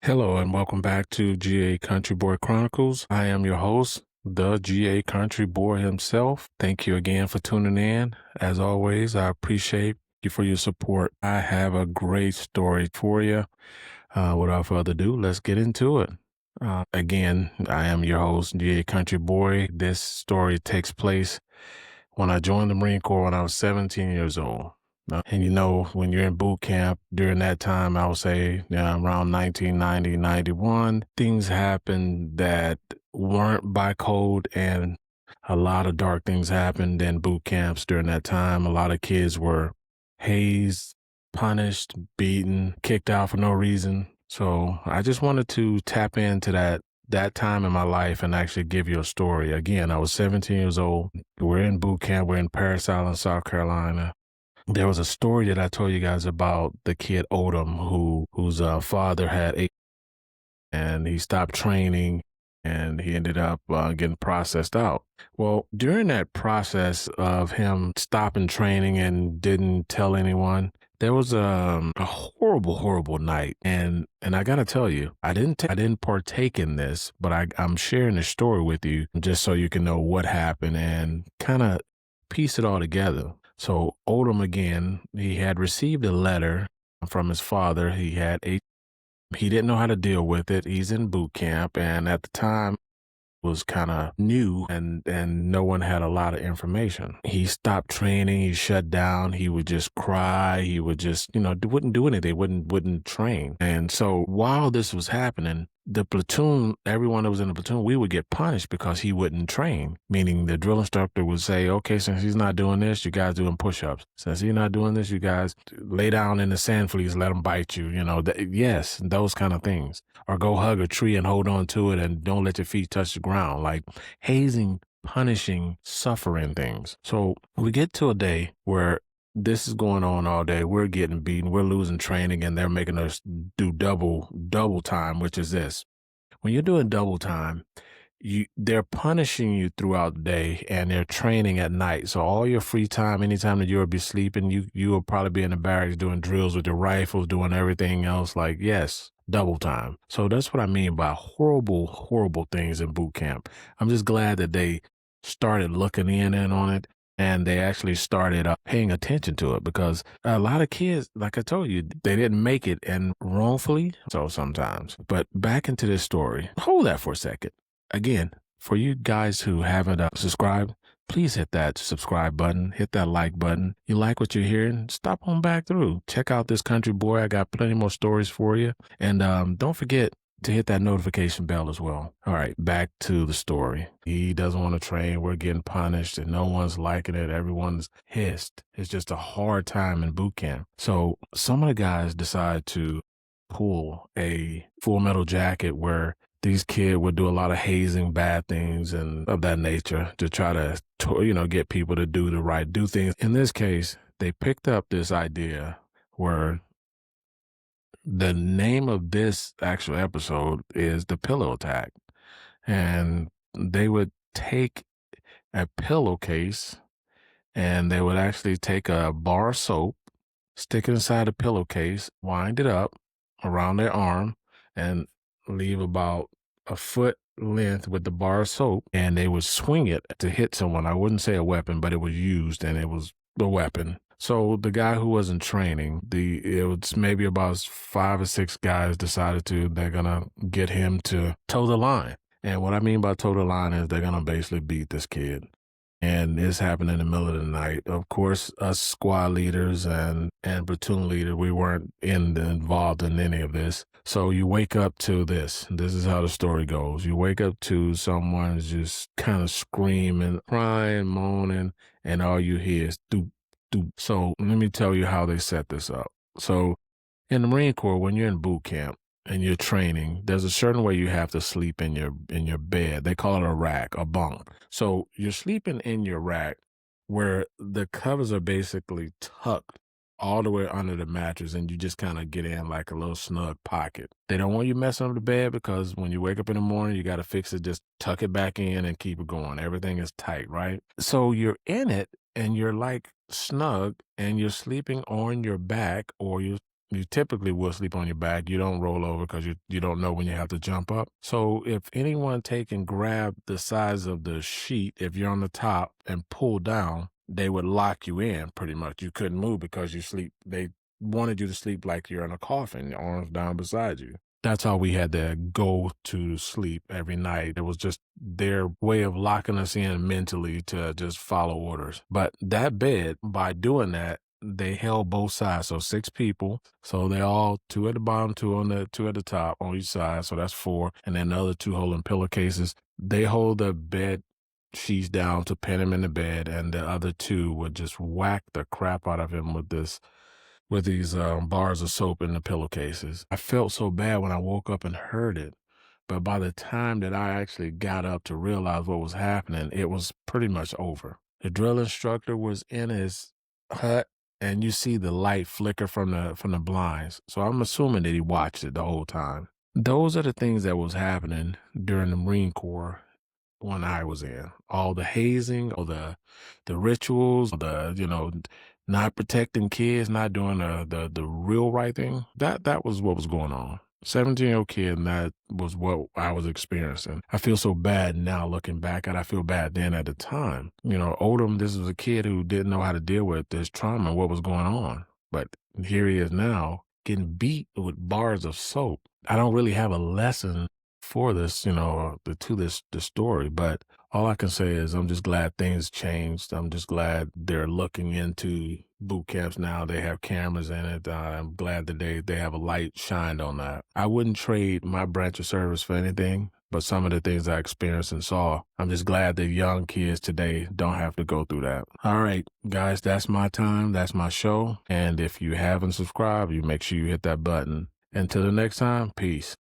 Hello and welcome back to GA Country Boy Chronicles. I am your host, the GA Country Boy himself. Thank you again for tuning in. As always, I appreciate you for your support. I have a great story for you. Without further ado, let's get into it. Again, I am your host, GA Country Boy. This story takes place when I joined the Marine Corps when I was 17 years old. And when you're in boot camp during that time, I would say around 1990, 91, things happened that weren't by code, and a lot of dark things happened in boot camps during that time. A lot of kids were hazed, punished, beaten, kicked out for no reason. So I just wanted to tap into that time in my life and actually give you a story. Again, I was 17 years old. We're in boot camp. We're in Parris Island, South Carolina. There was a story that I told you guys about the kid Odom, whose father had AIDS, and he stopped training, and he ended up getting processed out. Well, during that process of him stopping training and didn't tell anyone, there was a horrible, horrible night, and I gotta tell you, I didn't partake in this, but I'm sharing this story with you just so you can know what happened and kind of piece it all together. So Odom, again, he had received a letter from his father. He didn't know how to deal with it. He's in boot camp, and at the time was kind of new, and no one had a lot of information. He stopped training. He shut down. He would just cry. He would just, wouldn't do anything. Wouldn't train. And so while this was happening, the platoon, everyone that was in the platoon, we would get punished because he wouldn't train, meaning the drill instructor would say, okay, since he's not doing this, you guys doing push-ups. Since he's not doing this, you guys lay down in the sand fleas, let him bite you, yes, those kind of things. Or go hug a tree and hold on to it and don't let your feet touch the ground, like hazing, punishing, suffering things. So we get to a day where this is going on all day. We're getting beaten. We're losing training, and they're making us do double time, which is this. When you're doing double time, they're punishing you throughout the day, and they're training at night. So all your free time, anytime that you'll be sleeping, you will probably be in the barracks doing drills with your rifles, doing everything else. Like, yes, double time. So that's what I mean by horrible, horrible things in boot camp. I'm just glad that they started looking in on it, and they actually started paying attention to it, because a lot of kids, like I told you, they didn't make it, and wrongfully so sometimes. But back into this story. Hold that for a second. Again, for you guys who haven't subscribed, please hit that subscribe button, hit that like button. You like what you're hearing? Stop on back through. Check out this country boy. I got plenty more stories for you. And don't forget to hit that notification bell as well. All right, back to the story. He doesn't want to train. We're getting punished, and no one's liking it. Everyone's pissed. It's just a hard time in boot camp. So some of the guys decide to pull a Full Metal Jacket, where these kids would do a lot of hazing, bad things, and of that nature to try to get people to do things. In this case, they picked up this idea where the name of this actual episode is the pillow attack. And they would take a pillowcase, and they would actually take a bar of soap, stick it inside the pillowcase, wind it up around their arm, and leave about a foot length with the bar of soap, and they would swing it to hit someone. I wouldn't say a weapon, but it was used, and it was the weapon. So the guy who wasn't training, it was maybe about 5 or 6 guys decided they're going to get him to toe the line. And what I mean by toe the line is they're going to basically beat this kid. And this happened in the middle of the night. Of course, us squad leaders and platoon leader, we weren't involved in any of this. So you wake up to this. This is how the story goes. You wake up to someone just kind of screaming, crying, moaning, and all you hear is doop, doop. So let me tell you how they set this up. So in the Marine Corps, when you're in boot camp and you're training, there's a certain way you have to sleep in your bed. They call it a rack, a bunk. So you're sleeping in your rack where the covers are basically tucked all the way under the mattress, and you just kind of get in like a little snug pocket. They don't want you messing up the bed, because when you wake up in the morning, you got to fix it, just tuck it back in and keep it going. Everything is tight, right? So you're in it, and you're like snug, and you're sleeping on your back, or You typically will sleep on your back. You don't roll over because you don't know when you have to jump up. So if anyone take and grab the size of the sheet, if you're on the top and pull down, they would lock you in pretty much. You couldn't move because you sleep. They wanted you to sleep like you're in a coffin, your arms down beside you. That's how we had to go to sleep every night. It was just their way of locking us in mentally to just follow orders. But that bed, by doing that, they held both sides. So 6 people. So they all 2 at the bottom, 2 at the top on each side. So that's 4. And then the other 2 holding pillowcases. They hold the bed sheets down to pin him in the bed, and the other 2 would just whack the crap out of him with these bars of soap in the pillowcases. I felt so bad when I woke up and heard it. But by the time that I actually got up to realize what was happening, it was pretty much over. The drill instructor was in his hut, and you see the light flicker from the blinds. So I'm assuming that he watched it the whole time. Those are the things that was happening during the Marine Corps when I was in. All the hazing, all the rituals, not protecting kids, not doing the real right thing. That was what was going on. 17-year-old kid, and that was what I was experiencing. I feel so bad now looking back at it. I feel bad then at the time. Odom, this was a kid who didn't know how to deal with this trauma and what was going on. But here he is now getting beat with bars of soap. I don't really have a lesson for this, this story, but all I can say is I'm just glad things changed. I'm just glad they're looking into boot camps now. They have cameras in it. I'm glad that they have a light shined on that. I wouldn't trade my branch of service for anything, but some of the things I experienced and saw, I'm just glad that young kids today don't have to go through that. All right, guys, that's my time. That's my show. And if you haven't subscribed, you make sure you hit that button. Until the next time, peace.